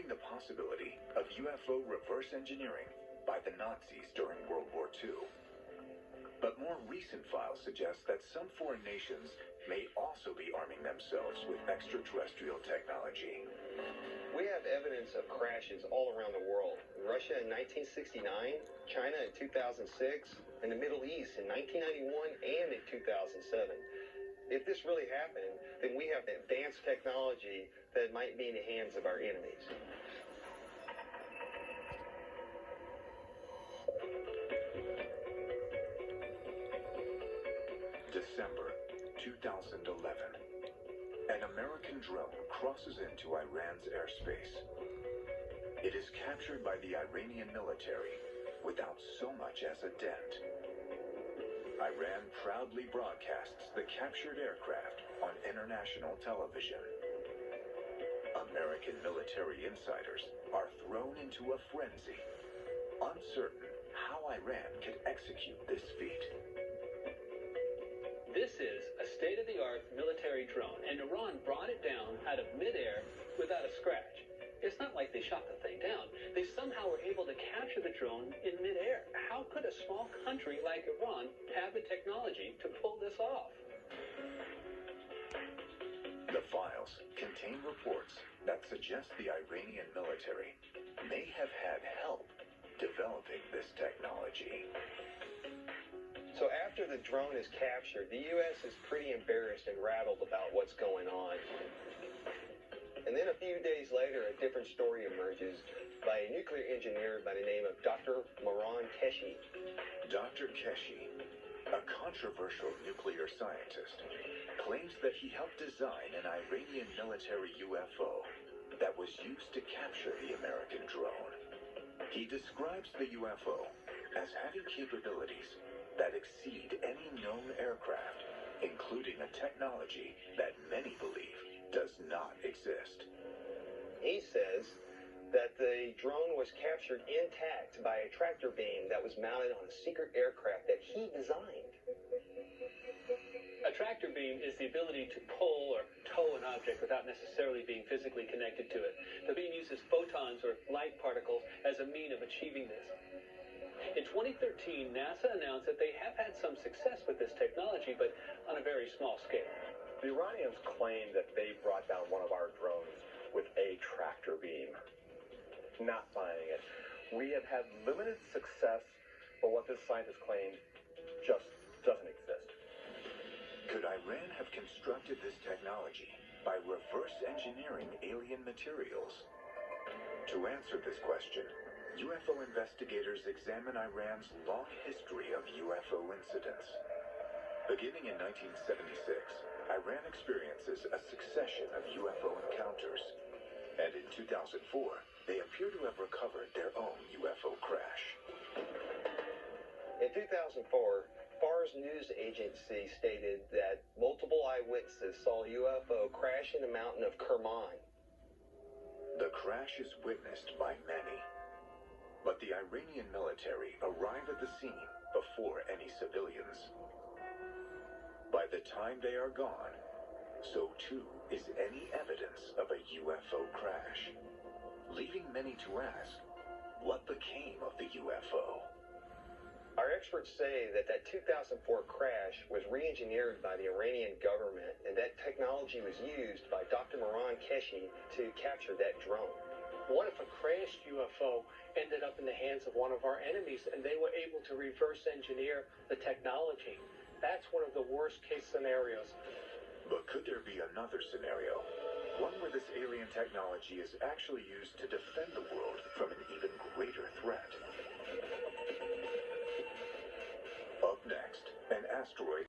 exploring the possibility of UFO reverse engineering by the Nazis during World War II. But more recent files suggest that some foreign nations may also be arming themselves with extraterrestrial technology. We have evidence of crashes all around the world. Russia in 1969, China in 2006, and the Middle East in 1991 and in 2007. If this really happened, then we have advanced technology that might be in the hands of our enemies. December 2011. An American drone crosses into Iran's airspace. It is captured by the Iranian military without so much as a dent. Iran proudly broadcasts the captured aircraft on international television. American military insiders are thrown into a frenzy, uncertain how Iran could execute this feat. This is a state-of-the-art military drone, and Iran brought it down out of midair without a scratch. It's not like they shot the thing down. They somehow were able to capture the drone in midair. How could a small country like Iran have the technology to pull this off? The files contain reports that suggest the Iranian military may have had help developing this technology. So after the drone is captured, the U.S. is pretty embarrassed and rattled about what's going on. And then a few days later, a different story emerges by a nuclear engineer by the name of Dr. Moran Keshi. Dr. Keshi, a controversial nuclear scientist, claims that he helped design an Iranian military UFO that was used to capture the American drone. He describes the UFO as having capabilities that exceed any known aircraft, including a technology that many believe does not exist. He says that the drone was captured intact by a tractor beam that was mounted on a secret aircraft that he designed. A tractor beam is the ability to pull or tow an object without necessarily being physically connected to it. The beam uses photons or light particles as a means of achieving this. In 2013, NASA announced that they have had some success with this technology, but on a very small scale. The Iranians claim that they brought down one of our drones with a tractor beam. Not buying it. We have had limited success, but what this scientist claimed just doesn't exist. Could Iran have constructed this technology by reverse engineering alien materials? To answer this question, UFO investigators examine Iran's long history of UFO incidents. Beginning in 1976, Iran experiences a succession of UFO encounters, and in 2004, they appear to have recovered their own UFO crash. In 2004, Fars News Agency stated that multiple eyewitnesses saw a UFO crash in the mountain of Kerman. The crash is witnessed by many, but the Iranian military arrive at the scene before any civilians. By the time they are gone, so too is any evidence of a UFO crash, leaving many to ask, what became of the UFO? Our experts say that 2004 crash was re-engineered by the Iranian government, and that technology was used by Dr. Moran Keshi to capture that drone. What if a crashed UFO ended up in the hands of one of our enemies and they were able to reverse engineer the technology? That's one of the worst case scenarios. But could there be another scenario? One where this alien technology is actually used to defend the world from